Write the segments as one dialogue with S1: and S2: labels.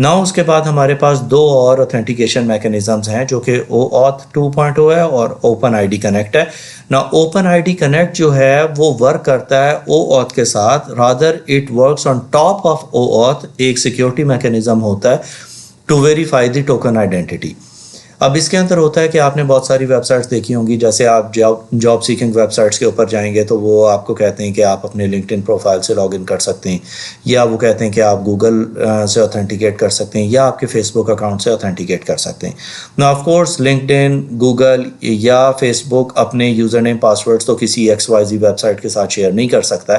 S1: نا اس کے بعد ہمارے پاس دو اور اوتھینٹیکیشن میکانزمز ہیں جو کہ OAuth 2.0 ہے اور اوپن آئی ڈی کنیکٹ ہے. نا اوپن آئی ڈی کنیکٹ جو ہے وہ ورک کرتا ہے OAuth کے ساتھ، rather it works on top of OAuth. ایک سیکیورٹی میکانزم ہوتا ہے to verify the token identity. اب اس کے اندر ہوتا ہے کہ آپ نے بہت ساری ویب سائٹس دیکھی ہوں گی، جیسے آپ جاب سیکنگ ویب سائٹس کے اوپر جائیں گے تو وہ آپ کو کہتے ہیں کہ آپ اپنے لنکڈ ان پروفائل سے لاگ ان کر سکتے ہیں، یا وہ کہتے ہیں کہ آپ گوگل سے اوتھینٹیکیٹ کر سکتے ہیں، یا آپ کے فیس بک اکاؤنٹ سے اوتھینٹیکیٹ کر سکتے ہیں. نا of course linked in, Google یا فیس بک اپنے یوزر نیم پاسورڈس تو کسی XYZ ویب سائٹ کے ساتھ شیئر نہیں کر سکتا ہے.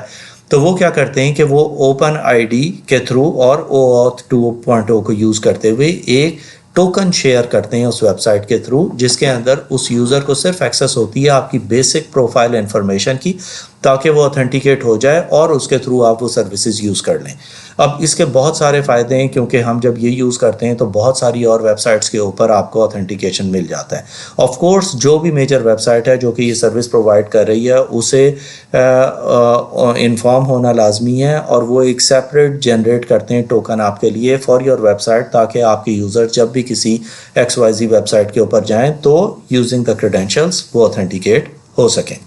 S1: تو وہ کیا کرتے ہیں کہ وہ اوپن آئی ڈی کے تھرو اور OAuth 2.0 کو یوز کرتے ہوئے ایک ٹوکن شیئر کرتے ہیں اس ویب سائٹ کے تھرو، جس کے اندر اس یوزر کو صرف ایکسیس ہوتی ہے آپ کی بیسک پروفائل انفارمیشن کی، تاکہ وہ اوتھینٹیکیٹ ہو جائے اور اس کے تھرو آپ وہ سروسز یوز کر لیں. اب اس کے بہت سارے فائدے ہیں، کیونکہ ہم جب یہ یوز کرتے ہیں تو بہت ساری اور ویب سائٹس کے اوپر آپ کو اوتھینٹیکیشن مل جاتا ہے. آف کورس جو بھی میجر ویب سائٹ ہے جو کہ یہ سروس پرووائڈ کر رہی ہے اسے انفارم ہونا لازمی ہے، اور وہ ایک سیپریٹ جنریٹ کرتے ہیں ٹوکن آپ کے لیے فار یور ویب سائٹ، تاکہ آپ کے یوزر جب بھی کسی XYZ ویب سائٹ کے اوپر جائیں تو یوزنگ دا کریڈینشلز وہ اوتھینٹیکیٹ ہو سکیں.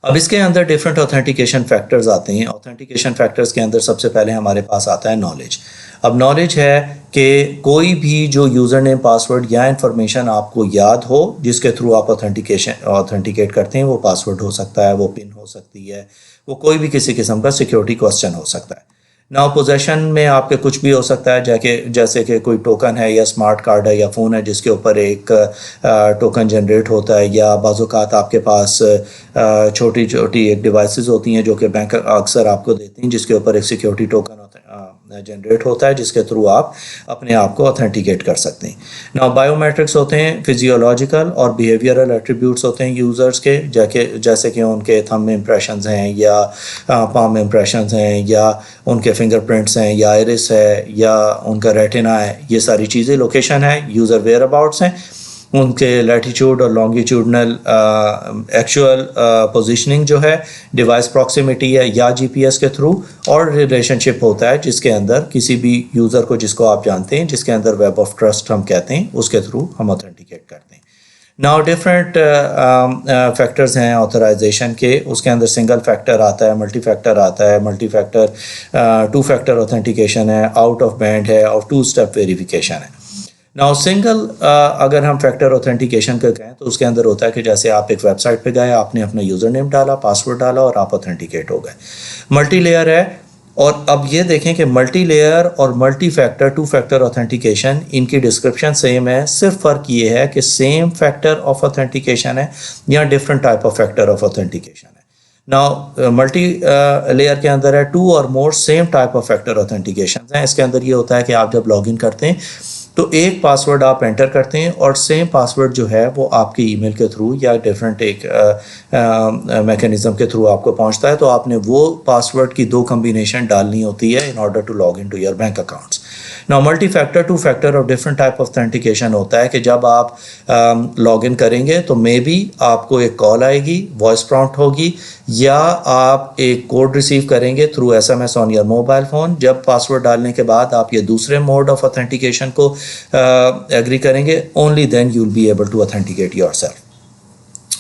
S1: اب اس کے اندر ڈفرینٹ اوتھینٹیکیشن فیکٹرز آتے ہیں. اوتھینٹیکیشن فیکٹرز کے اندر سب سے پہلے ہمارے پاس آتا ہے نالج. اب نالج ہے کہ کوئی بھی جو یوزر نیم پاسورڈ یا انفارمیشن آپ کو یاد ہو جس کے تھرو آپ اوتھینٹیکیٹ کرتے ہیں، وہ پاسورڈ ہو سکتا ہے، وہ پن ہو سکتی ہے، وہ کوئی بھی کسی قسم کا سیکیورٹی کوسچن ہو سکتا ہے. نا پوزیشن میں آپ کے کچھ بھی ہو سکتا ہے، جیسے کہ کوئی ٹوکن ہے یا اسمارٹ کارڈ ہے یا فون ہے جس کے اوپر ایک ٹوکن جنریٹ ہوتا ہے، یا بعض اوقات آپ کے پاس چھوٹی چھوٹی ایک ڈیوائسز ہوتی ہیں جو کہ بینک اکثر آپ کو دیتے ہیں، جس کے اوپر ایک سیکیورٹی ٹوکن جنریٹ ہوتا ہے جس کے تھرو آپ اپنے آپ کو اوتھینٹیکیٹ کر سکتے ہیں. نا بایو میٹرکس ہوتے ہیں، فزیولوجیکل اور بیہیویئرل ایٹریبیوٹس ہوتے ہیں یوزرز کے، جیسے کہ ان کے تھم امپریشنز ہیں یا پام امپریشنز ہیں، یا ان کے فنگر پرنٹس ہیں، یا آئرس ہے، یا ان کا ریٹنا ہے. یہ ساری چیزیں لوکیشن ہے، یوزر ویئر اباؤٹس ہیں، ان کے لیٹیچیوڈ اور لانگیچیوڈنل ایکچوئل پوزیشننگ جو ہے، ڈیوائس پراکسیمیٹی ہے یا GPS کے تھرو، اور ریلیشن شپ ہوتا ہے جس کے اندر کسی بھی یوزر کو جس کو آپ جانتے ہیں، جس کے اندر ویب آف ٹرسٹ ہم کہتے ہیں، اس کے تھرو ہم اوتھینٹیکیٹ کرتے ہیں. ناؤ ڈفرینٹ فیکٹرز ہیں آتھرائزیشن کے. اس کے اندر سنگل فیکٹر آتا ہے، ملٹی فیکٹر آتا ہے، ملٹی فیکٹر 2 فیکٹر اوتھینٹیکیشن ہے، آؤٹ آف بینڈ ہے، اور 2 اسٹیپ ویریفیکیشن ہے. ناؤ سنگل اگر ہم فیکٹر اوتھینٹیکیشن کا کہیں تو اس کے اندر ہوتا ہے کہ جیسے آپ ایک ویب سائٹ پہ گئے، آپ نے اپنا یوزر نیم ڈالا، پاسورڈ ڈالا، اور آپ اوتھینٹیکیٹ ہو گئے. ملٹی لیئر ہے، اور اب یہ دیکھیں کہ ملٹی لیئر اور ملٹی فیکٹر 2 فیکٹر اوتھینٹیکیشن ان کی ڈسکرپشن سیم ہے، صرف فرق یہ ہے کہ سیم فیکٹر آف اوتھینٹیکیشن ہے یا different type of factor of authentication ہے. ناؤ ملٹی لیئر کے اندر ہے 2 اور more same type of factor authentication ہیں. اس کے اندر یہ ہوتا ہے کہ آپ جب لاگ ان کرتے ہیں تو ایک پاسورڈ آپ انٹر کرتے ہیں، اور سیم پاسورڈ جو ہے وہ آپ کے ای میل کے تھرو یا ڈفرینٹ ایک میکینزم کے تھرو آپ کو پہنچتا ہے. تو آپ نے وہ پاسورڈ کی 2 کمبینیشن ڈالنی ہوتی ہے in order to log in to your bank accounts. نا ملٹی فیکٹر 2 فیکٹر اور ڈفرینٹ ٹائپ آف اوتھینٹیکیشن ہوتا ہے کہ جب آپ لاگ ان کریں گے تو مے بی آپ کو ایک کال آئے گی، وائس پرومپٹ ہوگی، یا آپ ایک کوڈ ریسیو کریں گے through SMS on your mobile phone. جب پاسورڈ ڈالنے کے بعد آپ یہ دوسرے موڈ آف اوتھینٹیکیشن کو ایگری کریں گے، only then you will be able to authenticate yourself.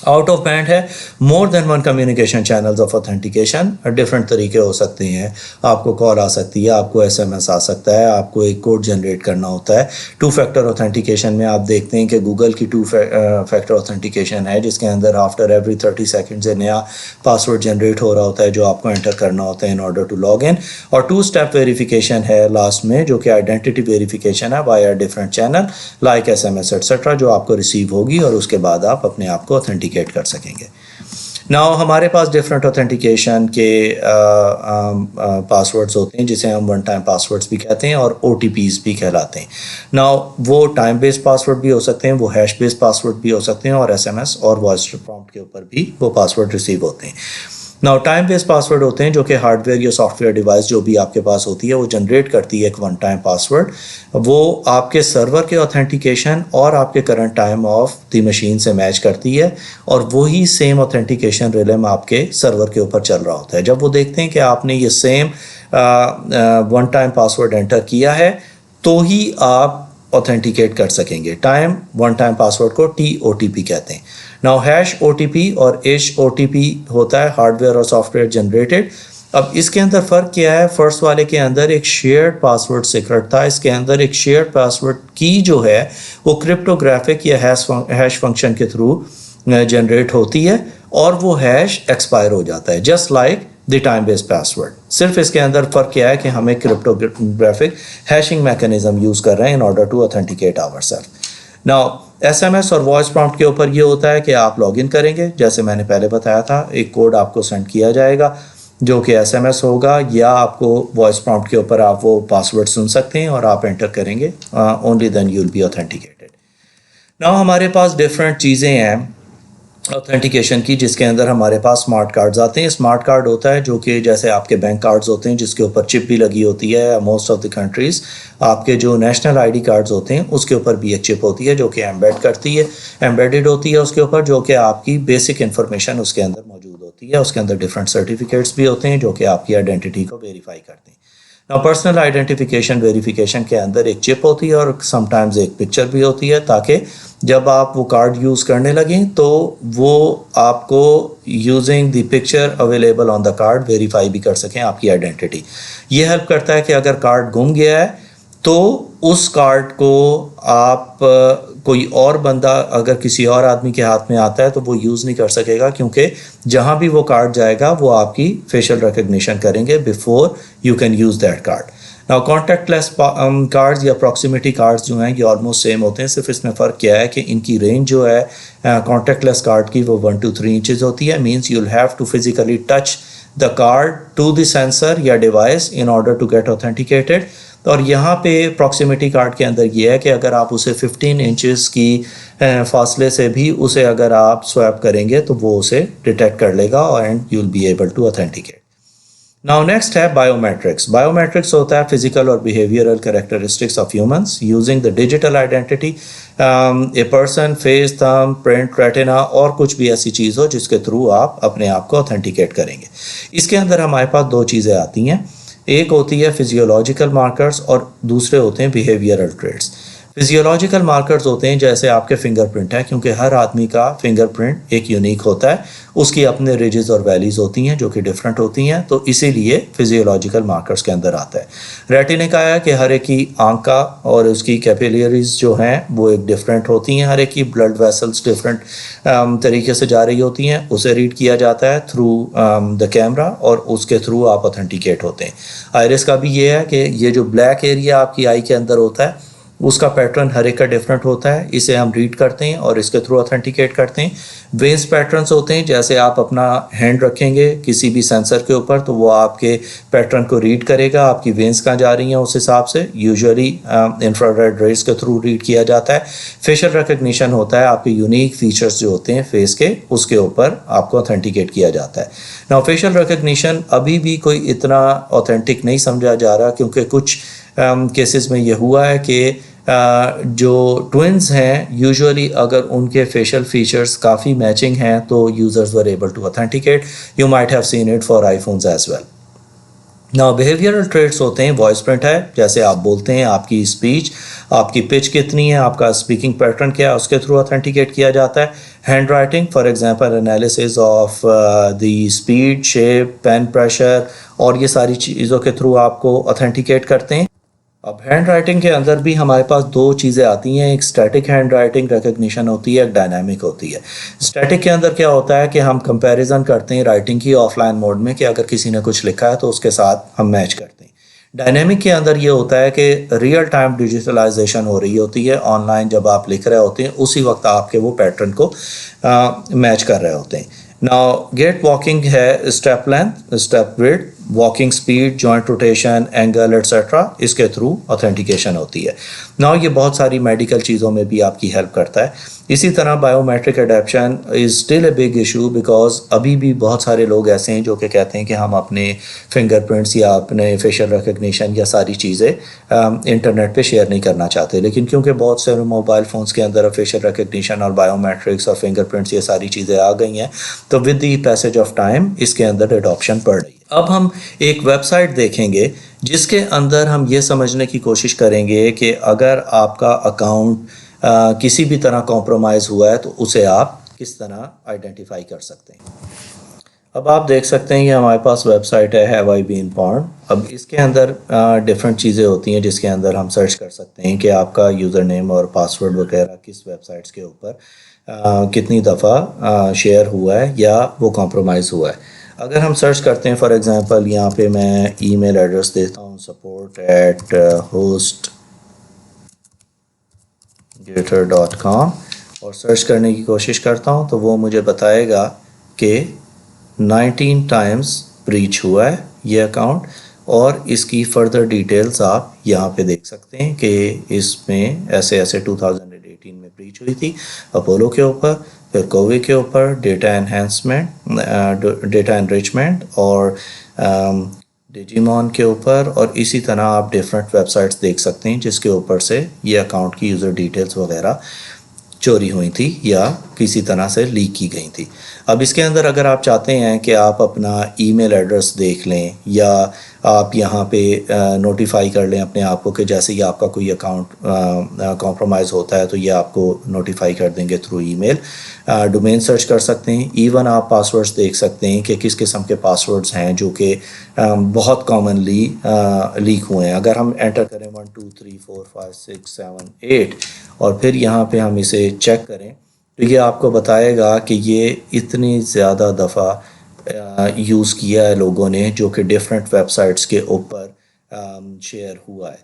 S1: Out of band ہے، more than 1 communication channels of authentication. Different طریقے ہو سکتے ہیں، آپ کو کال آ سکتی ہے، آپ کو SMS آ سکتا ہے، آپ کو ایک کوڈ جنریٹ کرنا ہوتا ہے. 2 فیکٹر اوتھینٹیکیشن میں آپ دیکھتے ہیں کہ گوگل کی 2 فیکٹر اوتھینٹیکیشن ہے جس کے اندر آفٹر ایوری 30 سیکنڈ سے نیا پاسورڈ جنریٹ ہو رہا ہوتا ہے جو آپ کو انٹر کرنا ہوتا ہے in order to log in. اور 2 اسٹیپ ویریفیکیشن ہے لاسٹ میں، جو کہ آئیڈینٹی ویریفیکیشن ہے via different channel like SMS etcetera, جو آپ کو ریسیو ہوگی، اور اس کے بعد آپ اپنے آپ کو اوتھینٹیکیٹ کر سکیں گے. ناؤ ہمارے پاس ڈفرینٹ اوتھینٹیکیشن کے پاسورڈز ہوتے ہیں جسے ہم 1 ٹائم پاسورڈز بھی کہتے ہیں، اور OTPs بھی کہلاتے ہیں. ناؤ وہ ٹائم بیس پاسورڈ بھی ہو سکتے ہیں، وہ ہیش بیس پاسورڈ بھی ہو سکتے ہیں، اور SMS اور وائس پرومپٹ کے اوپر بھی وہ پاسورڈ ریسیو ہوتے ہیں. ناؤ ٹائم بیس پاسورڈ ہوتے ہیں جو کہ ہارڈ ویئر یا سافٹ ویئر ڈیوائس جو بھی آپ کے پاس ہوتی ہے وہ جنریٹ کرتی ہے ایک 1 ٹائم پاسورڈ. وہ آپ کے سرور کے اوتھینٹیکیشن اور آپ کے current time of the machine سے میچ کرتی ہے، اور وہی سیم اوتھینٹیکیشن ریلم آپ کے سرور کے اوپر چل رہا ہوتا ہے. جب وہ دیکھتے ہیں کہ آپ نے یہ same one time password enter کیا ہے تو ہی آپ اوتھینٹیکیٹ کر سکیں گے. ٹائم ون ٹائم پاسورڈ کو TOTP کہتے ہیں. ناؤ ہیش OTP اور ایش OTP ہوتا ہے ہارڈ ویئر اور سافٹ ویئر جنریٹڈ. اب اس کے اندر فرق کیا ہے؟ فرسٹ والے کے اندر ایک شیئرڈ پاسورڈ سیکرٹ تھا، اس کے اندر ایک شیئرڈ پاسورڈ کی جو ہے وہ کرپٹوگرافک یا ہیش فنکشن کے تھرو جنریٹ ہوتی ہے اور وہ ہیش ایکسپائر ہو جاتا ہے just like the time base password. صرف اس کے اندر فرق کیا ہے کہ ہمیں کرپٹوگرافک ہیشنگ میکانزم یوز کر رہے ہیں in order to authenticate ourself. Now SMS اور وائس پرومپٹ کے اوپر یہ ہوتا ہے کہ آپ لاگ ان کریں گے، جیسے میں نے پہلے بتایا تھا ایک کوڈ آپ کو سینڈ کیا جائے گا جو کہ SMS ہوگا، یا آپ کو وائس پرومپٹ کے اوپر آپ وہ پاسورڈ سن سکتے ہیں اور آپ انٹر کریں گے. Only then you will be authenticated. Now ہمارے پاس ڈفرینٹ چیزیں ہیں اوتھینٹیکیشن کی، جس کے اندر ہمارے پاس اسمارٹ کارڈز آتے ہیں. اسمارٹ کارڈ ہوتا ہے جو کہ جیسے آپ کے بینک کارڈز ہوتے ہیں جس کے اوپر چپ بھی لگی ہوتی ہے. موسٹ آف دی کنٹریز آپ کے جو نیشنل ID کارڈز ہوتے ہیں اس کے اوپر بھی ایک چپ ہوتی ہے جو کہ ایمبیڈڈ ہوتی ہے اس کے اوپر، جو کہ آپ کی بیسک انفارمیشن اس کے اندر موجود ہوتی ہے. اس کے اندر ڈفرینٹ سرٹیفکیٹس بھی ہوتے ہیں جو کہ آپ کی آئیڈینٹی کو ویریفائی کرتے ہیں. نا پرسنل آئیڈینٹیفیکیشن ویریفیکیشن کے اندر ایک چپ ہوتی ہے اور سم ٹائمز ایک پکچر بھی ہوتی ہے، تاکہ جب آپ وہ کارڈ یوز کرنے لگیں تو وہ آپ کو using the picture available on the card verify بھی کر سکیں آپ کی آئیڈینٹی. یہ ہیلپ کرتا ہے کہ اگر کارڈ گم گیا ہے تو اس کارڈ کو آپ کوئی اور بندہ اگر کسی اور آدمی کے ہاتھ میں آتا ہے تو وہ یوز نہیں کر سکے گا، کیونکہ جہاں بھی وہ کارڈ جائے گا وہ آپ کی فیشل ریکگنیشن کریں گے before you can use that card. Now contact less cards یا پراکسیمیٹی کارڈز جو ہیں یہ آلموسٹ سیم ہوتے ہیں، صرف اس میں فرق کیا ہے کہ ان کی رینج جو ہے کانٹیکٹ لیس کارڈ کی وہ 1 to 3 inches ہوتی ہے. Means you will have to physically touch the card to the sensor یا device in order to get authenticated. اور یہاں پہ پراکسیمیٹی کارڈ کے اندر یہ ہے کہ اگر آپ اسے 15 inches کی فاصلے سے بھی اسے اگر آپ سویپ کریں گے تو وہ اسے ڈیٹیکٹ کر لے گا and you will be able to authenticate. Now next ہے بایومیٹرکس. بایومیٹرکس ہوتا ہے فزیکل اور behavioural characteristics of humans using the digital identity. A person, face, thumb print, retina اور کچھ بھی ایسی چیز ہو جس کے تھرو آپ اپنے آپ کو اوتھینٹیکیٹ کریں گے. اس کے اندر ہمارے پاس 2 چیزیں آتی ہیں، ایک ہوتی ہے فزیولوجیکل مارکرز اور دوسرے ہوتے ہیں بیہیویئرل ٹریٹس. فزیولوجیکل مارکرز ہوتے ہیں جیسے آپ کے فنگر پرنٹ ہے، کیونکہ ہر آدمی کا فنگر پرنٹ ایک یونیک ہوتا ہے، اس کی اپنے ریجز اور ویلیز ہوتی ہیں جو کہ ڈفرینٹ ہوتی ہیں، تو اسی لیے فزیولوجیکل مارکرز کے اندر آتا ہے. ریٹنا کا ہے کہ ہر ایک کی آنکھ کا اور اس کی کیپیلریز جو ہیں وہ ایک ڈفرینٹ ہوتی ہیں، ہر ایک کی بلڈ ویسلز ڈفرینٹ طریقے سے جا رہی ہوتی ہیں، اسے ریڈ کیا جاتا ہے تھرو دا کیمرا اور اس کے تھرو آپ اوتھینٹیکیٹ ہوتے ہیں. آئرس کا بھی یہ ہے کہ یہ جو بلیک ایریا آپ کی آئی کے اندر ہوتا ہے اس کا پیٹرن ہر ایک کا ڈفرینٹ ہوتا ہے، اسے ہم ریڈ کرتے ہیں اور اس کے تھرو اوتھینٹیکیٹ کرتے ہیں. وینز پیٹرنز ہوتے ہیں، جیسے آپ اپنا ہینڈ رکھیں گے کسی بھی سینسر کے اوپر تو وہ آپ کے پیٹرن کو ریڈ کرے گا، آپ کی وینز کہاں جا رہی ہیں اس حساب سے، یوزولی انفراریڈ ریز کے تھرو ریڈ کیا جاتا ہے. فیشل ریکگنیشن ہوتا ہے، آپ کے یونیک فیچرز جو ہوتے ہیں فیس کے اس کے اوپر آپ کو اوتھینٹیکیٹ کیا جاتا ہے. ناؤ فیشل ریکگنیشن ابھی بھی کوئی اتنا اوتھینٹک نہیں سمجھا جا رہا، کیونکہ کچھ کیسز میں یہ ہوا ہے کہ جو ٹوئنز ہیں یوزولی اگر ان کے فیشل فیچرز کافی میچنگ ہیں تو users were able to authenticate. You might have seen it for iPhones as well. Now behavioural traits ہوتے ہیں، وائس پرنٹ ہے، جیسے آپ بولتے ہیں، آپ کی اسپیچ، آپ کی پچ کتنی ہے، آپ کا اسپیکنگ پیٹرن کیا ہے، اس کے تھرو اوتھینٹیکیٹ کیا جاتا ہے. Handwriting for example analysis of the speed, shape, pen pressure اور یہ ساری چیزوں کے تھرو آپ کو اوتھینٹیکیٹ کرتے ہیں. اب ہینڈ رائٹنگ کے اندر بھی ہمارے پاس 2 چیزیں آتی ہیں، ایک اسٹیٹک ہینڈ رائٹنگ ریکگنیشن ہوتی ہے، ایک ڈائنامک ہوتی ہے. اسٹیٹک کے اندر کیا ہوتا ہے کہ ہم کمپیریزن کرتے ہیں رائٹنگ کی آف لائن موڈ میں کہ اگر کسی نے کچھ لکھا ہے تو اس کے ساتھ ہم میچ کرتے ہیں. ڈائنامک کے اندر یہ ہوتا ہے کہ ریئل ٹائم ڈیجیٹلائزیشن ہو رہی ہوتی ہے، آن لائن جب آپ لکھ رہے ہوتے ہیں اسی وقت آپ کے وہ پیٹرن کو میچ کر رہے ہوتے ہیں. ناؤ گیٹ واکنگ ہے step length, step width, walking speed, joint rotation, angle etcetera, اس کے تھرو اوتھینٹیکیشن ہوتی ہے. ناؤ یہ بہت ساری میڈیکل چیزوں میں بھی آپ کی ہیلپ کرتا ہے. اسی طرح biometric adoption is still a big issue, because ابھی بھی بہت سارے لوگ ایسے ہیں جو کہ کہتے ہیں کہ ہم اپنے فنگر پرنٹس یا اپنے فیشل ریکگنیشن یا ساری چیزیں انٹرنیٹ پہ شیئر نہیں کرنا چاہتے، لیکن کیونکہ بہت سے موبائل فونس کے اندر فیشل ریکگنیشن اور بایو میٹرکس اور فنگر پرنٹس یہ ساری چیزیں آ گئی ہیں تو with the passage of time اس کے اندر اڈاپشن پڑ رہی ہے. اب ہم ایک ویب سائٹ دیکھیں گے جس کے اندر ہم یہ سمجھنے کی کوشش کریں گے کہ اگر آپ کا اکاؤنٹ کسی بھی طرح کمپرومائز ہوا ہے تو اسے آپ کس طرح آئیڈینٹیفائی کر سکتے ہیں۔ اب آپ دیکھ سکتے ہیں کہ ہمارے پاس ویب سائٹ ہے ہیو آئی بین پارن۔ اب اس کے اندر ڈفرینٹ چیزیں ہوتی ہیں جس کے اندر ہم سرچ کر سکتے ہیں کہ آپ کا یوزر نیم اور پاسورڈ وغیرہ کس ویب سائٹس کے اوپر کتنی دفعہ شیئر ہوا ہے یا وہ کمپرومائز ہوا ہے۔ اگر ہم سرچ کرتے ہیں فار ایگزامپل یہاں پہ میں ای میل ایڈریس دیتا ہوں support@hostgator.com اور سرچ کرنے کی کوشش کرتا ہوں تو وہ مجھے بتائے گا کہ 19 ٹائمز بریچ ہوا ہے یہ اکاؤنٹ، اور اس کی فردر ڈیٹیلز آپ یہاں پہ دیکھ سکتے ہیں کہ اس میں ایسے 2018 میں بریچ ہوئی تھی اپولو کے اوپر، پھر کووی کے اوپر، ڈیٹا انریچمنٹ اور ڈیجیمون کے اوپر، اور اسی طرح آپ ڈیفرنٹ ویب سائٹس دیکھ سکتے ہیں جس کے اوپر سے یہ اکاؤنٹ کی یوزر ڈیٹیلز وغیرہ چوری ہوئی تھی یا کسی طرح سے لیک کی گئی تھی۔ اب اس کے اندر اگر آپ چاہتے ہیں کہ آپ اپنا ای میل ایڈریس دیکھ لیں یا آپ یہاں پہ نوٹیفائی کر لیں اپنے آپ کو کہ جیسے ہی آپ کا کوئی اکاؤنٹ کمپرومائز ہوتا ہے تو یہ آپ کو نوٹیفائی کر دیں گے تھرو ای میل، ڈومین سرچ کر سکتے ہیں، ایون آپ پاسورڈز دیکھ سکتے ہیں کہ کس قسم کے پاسورڈز ہیں جو کہ بہت کامنلی لیک ہوئے ہیں۔ اگر ہم انٹر کریں 1 2 3 4 5 6 7 8 اور پھر یہاں پہ ہم اسے چیک کریں تو یہ آپ کو بتائے گا کہ یہ اتنی زیادہ دفعہ یوز کیا ہے لوگوں نے جو کہ ڈیفرنٹ ویب سائٹس کے اوپر شیئر ہوا ہے۔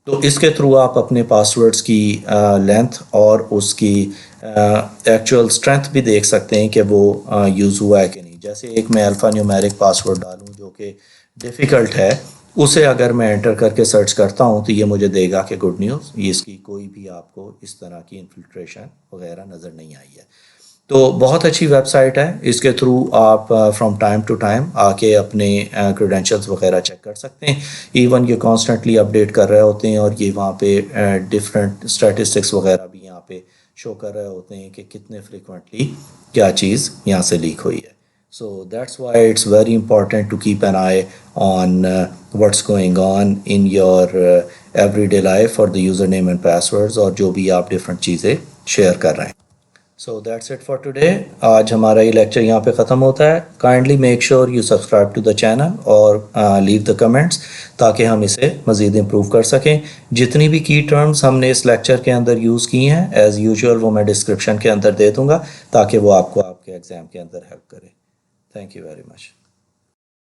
S1: تو اس کے تھرو آپ اپنے پاسورڈز کی لینتھ اور اس کی ایکچوئل اسٹرینتھ بھی دیکھ سکتے ہیں کہ وہ یوز ہوا ہے کہ نہیں۔ جیسے ایک میں الفا نیومیرک پاسورڈ ڈالوں جو کہ ڈیفیکلٹ ہے، اسے اگر میں انٹر کر کے سرچ کرتا ہوں تو یہ مجھے دے گا کہ گڈ نیوز، یہ اس کی کوئی بھی آپ کو اس طرح کی انفلٹریشن وغیرہ نظر نہیں آئی ہے۔ تو بہت اچھی ویب سائٹ ہے، اس کے تھرو آپ فرام ٹائم ٹو ٹائم آ کے اپنے کریڈینشلز وغیرہ چیک کر سکتے ہیں۔ ایون یہ کانسٹنٹلی اپڈیٹ کر رہے ہوتے ہیں اور یہ وہاں پہ ڈفرینٹ اسٹیٹسٹکس وغیرہ بھی یہاں پہ شو کر رہے ہوتے ہیں کہ کتنے فریکوینٹلی کیا چیز یہاں سے لیک ہوئی ہے۔ So that's why it's very important to keep an eye on what's going on in your everyday life for the username and passwords اور جو بھی آپ ڈفرینٹ چیزیں شیئر کر رہے ہیں۔ So that's it for today. آج ہمارا یہ لیکچر یہاں پہ ختم ہوتا ہے۔ Kindly make sure you subscribe to the channel اور leave the comments تاکہ ہم اسے مزید امپروو کر سکیں۔ جتنی بھی کی ٹرمز ہم نے اس لیکچر کے اندر یوز کی ہیں ایز یوزول وہ میں ڈسکرپشن کے اندر دے دوں گا تاکہ وہ آپ کو آپ کے ایگزام کے اندر ہیلپ کرے۔ Thank you very much.